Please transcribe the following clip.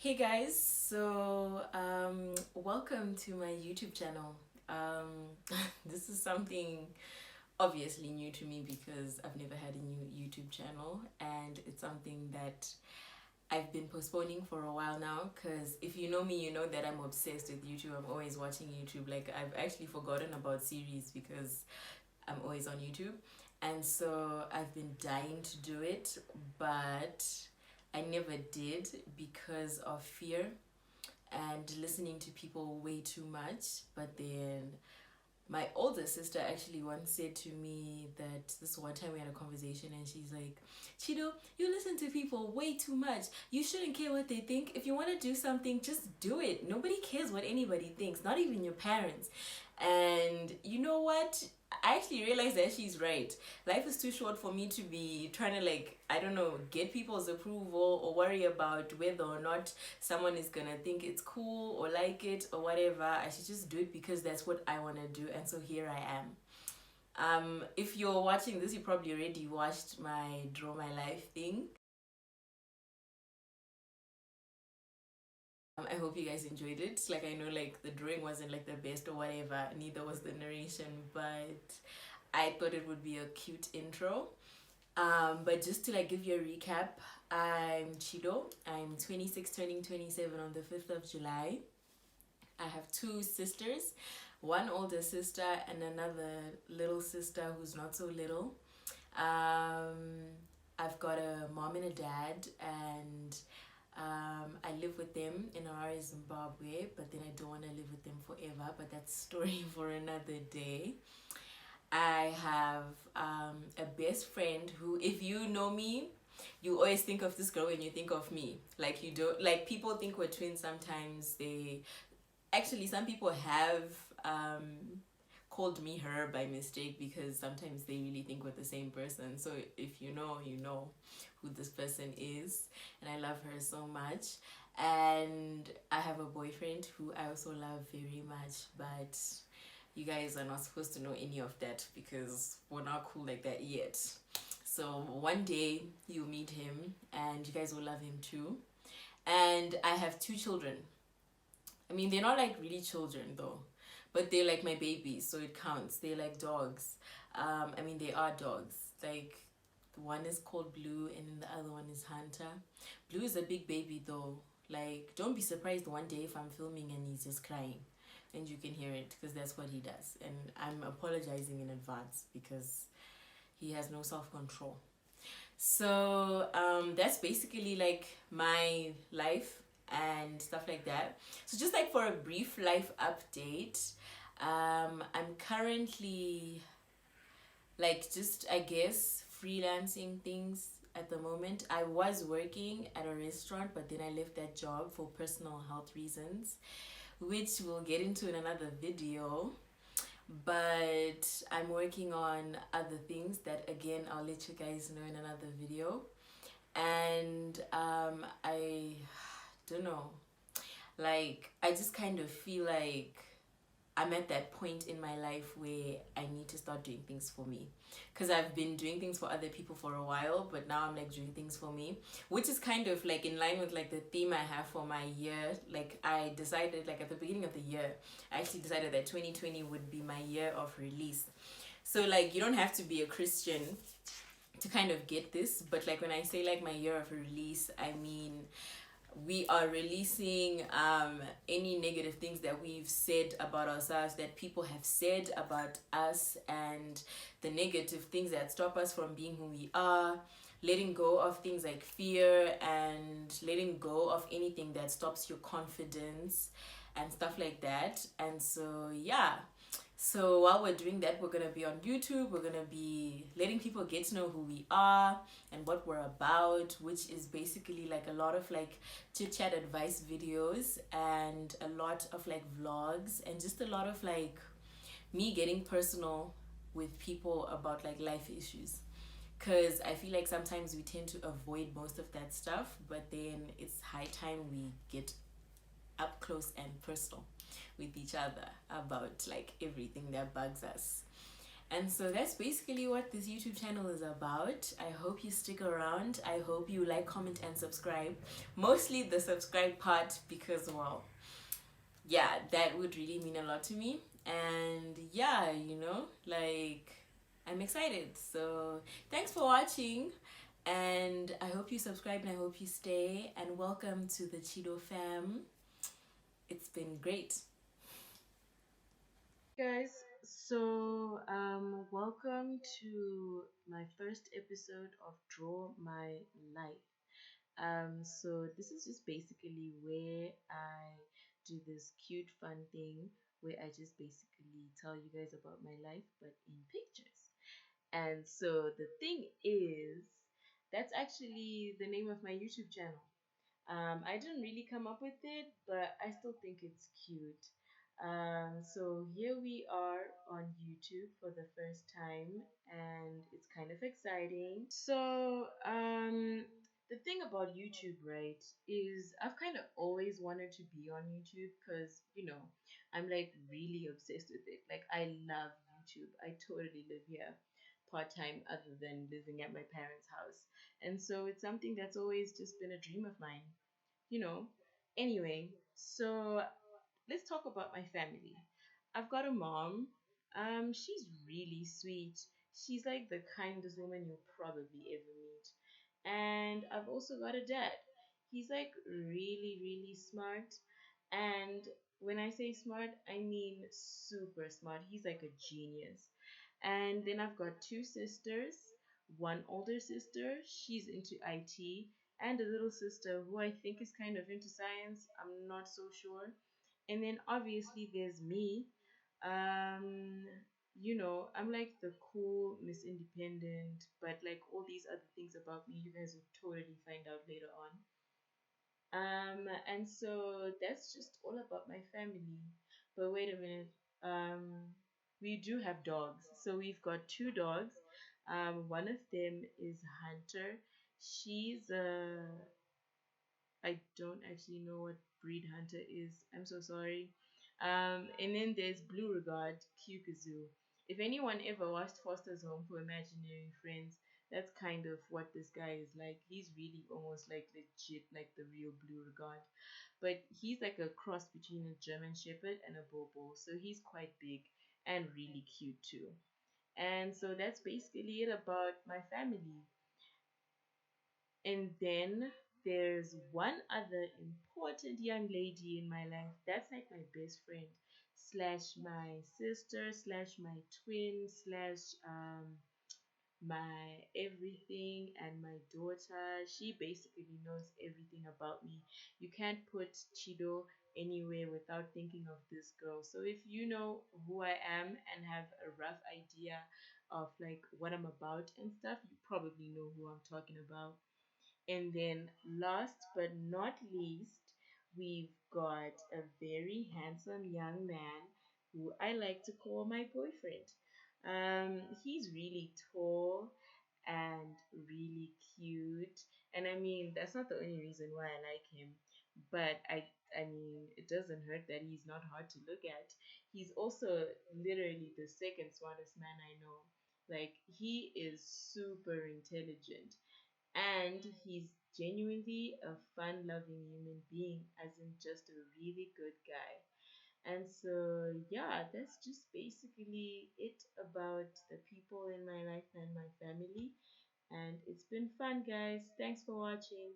Hey guys, so welcome to my YouTube channel. This is something obviously new to me because I've never had a new YouTube channel, and it's something that I've been postponing for a while now. Because if you know me, you know that I'm obsessed with YouTube. I'm always watching YouTube. Like, I've actually forgotten about series because I'm always on YouTube. And so I've been dying to do it, but I never did because of fear and listening to people way too much. But then my older sister actually once said to me that this one time we had a conversation, and she's like, Chido, you listen to people way too much. You shouldn't care what they think. If you want to do something, just do it. Nobody cares what anybody thinks, not even your parents. And you know what? I actually realized that she's right. Life is too short for me to be trying to, like, I don't know, get people's approval or worry about whether or not someone is gonna think it's cool or like it or whatever. I should just do it because that's what I want to do, and so here I am. If you're watching this, you probably already watched my Draw My Life thing. I hope you guys enjoyed it. Like, I know, like, the drawing wasn't like the best or whatever, neither was the narration, but I thought it would be a cute intro. But just to like give you a recap, I'm Chido. I'm 26, turning 27 on the 5th of July. I have two sisters, one older sister and another little sister who's not so little. I've got a mom and a dad, and I live with them in Harare, Zimbabwe, but then I don't want to live with them forever, but that's a story for another day. I have a best friend who, if you know me, you always think of this girl when you think of me. Like, you don't, like, people think we're twins sometimes. Actually, some people have called me her by mistake because sometimes they really think we're the same person. So if you know, you know who this person is, and I love her so much. And I have a boyfriend who I also love very much, but you guys are not supposed to know any of that because we're not cool like that yet. So one day you'll meet him and you guys will love him too. And I have two children. I mean, they're not like really children though, but they're like my babies, so it counts. They're like dogs. I mean, they are dogs. Like, the one is called Blue and the other one is Hunter. Blue is a big baby though. Like, don't be surprised one day if I'm filming and he's just crying and you can hear it, because that's what he does. And I'm apologizing in advance because he has no self-control. So that's basically like my life and stuff like that. So just like for a brief life update, I'm currently like, just I guess freelancing things at the moment. I was working at a restaurant, but then I left that job for personal health reasons, which we'll get into in another video. But I'm working on other things that, again, I'll let you guys know in another video. And I don't know, like, I just kind of feel like I'm at that point in my life where I need to start doing things for me, because I've been doing things for other people for a while, but now I'm like doing things for me, which is kind of like in line with like the theme I have for my year. Like, I decided, like, at the beginning of the year, I actually decided that 2020 would be my year of release. So, like, you don't have to be a Christian to kind of get this, but like when I say like my year of release, I mean we are releasing any negative things that we've said about ourselves, that people have said about us, and the negative things that stop us from being who we are, letting go of things like fear and letting go of anything that stops your confidence and stuff like that. And so yeah, so while we're doing that, we're going to be on YouTube. We're going to be letting people get to know who we are and what we're about, which is basically like a lot of like chit chat advice videos and a lot of like vlogs and just a lot of like me getting personal with people about like life issues. Because I feel like sometimes we tend to avoid most of that stuff, but then it's high time we get up close and personal with each other about like everything that bugs us. And so that's basically what this YouTube channel is about. I hope you stick around. I hope you like, comment, and subscribe. Mostly the subscribe part because, well, yeah, that would really mean a lot to me. And yeah, like, I'm excited. So thanks for watching. And I hope you subscribe and I hope you stay. And welcome to the Cheeto fam. It's been great. Guys, so welcome to my first episode of Draw My Life. So this is just basically where I do this cute fun thing where I just basically tell you guys about my life but in pictures. And so the thing is, that's actually the name of my YouTube channel. I didn't really come up with it, but I still think it's cute. So here we are on YouTube for the first time, and it's kind of exciting. So, the thing about YouTube, right, is I've kind of always wanted to be on YouTube because, I'm like really obsessed with it. Like, I love YouTube. I totally live here part time other than living at my parents' house. And so it's something that's always just been a dream of mine, you know. Anyway, so let's talk about my family. I've got a mom. She's really sweet. She's like the kindest woman you'll probably ever meet. And I've also got a dad. He's like really, really smart. And when I say smart, I mean super smart. He's like a genius. And then I've got two sisters, one older sister, she's into IT, and a little sister who I think is kind of into science. I'm not so sure. And then obviously there's me. Um, I'm like the cool Miss Independent, but like all these other things about me, you guys will totally find out later on. And so that's just all about my family. But wait a minute. We do have dogs. So we've got two dogs. One of them is Hunter. She's I don't actually know what breed Hunter is. I'm so sorry. And then there's Blue Regard, Kukazoo. If anyone ever watched Foster's Home for Imaginary Friends, that's kind of what this guy is like. He's really almost like legit, like the real Blue Regard. But he's like a cross between a German Shepherd and a Bobo. So he's quite big and really cute too. And so that's basically it about my family. And then there's one other important young lady in my life. That's like my best friend, slash my sister, slash my twin, slash my everything, and my daughter. She basically knows everything about me. You can't put Chido anywhere without thinking of this girl. So if you know who I am and have a rough idea of like what I'm about and stuff, you probably know who I'm talking about. And then, last but not least, we've got a very handsome young man who I like to call my boyfriend. He's really tall and really cute, and I mean that's not the only reason why I like him. But I mean, it doesn't hurt that he's not hard to look at. He's also literally the second smartest man I know. Like he is super intelligent and he's genuinely a fun loving human being, as in just a really good guy. And so, yeah, that's just basically it about the people in my life and my family. And it's been fun, guys. Thanks for watching.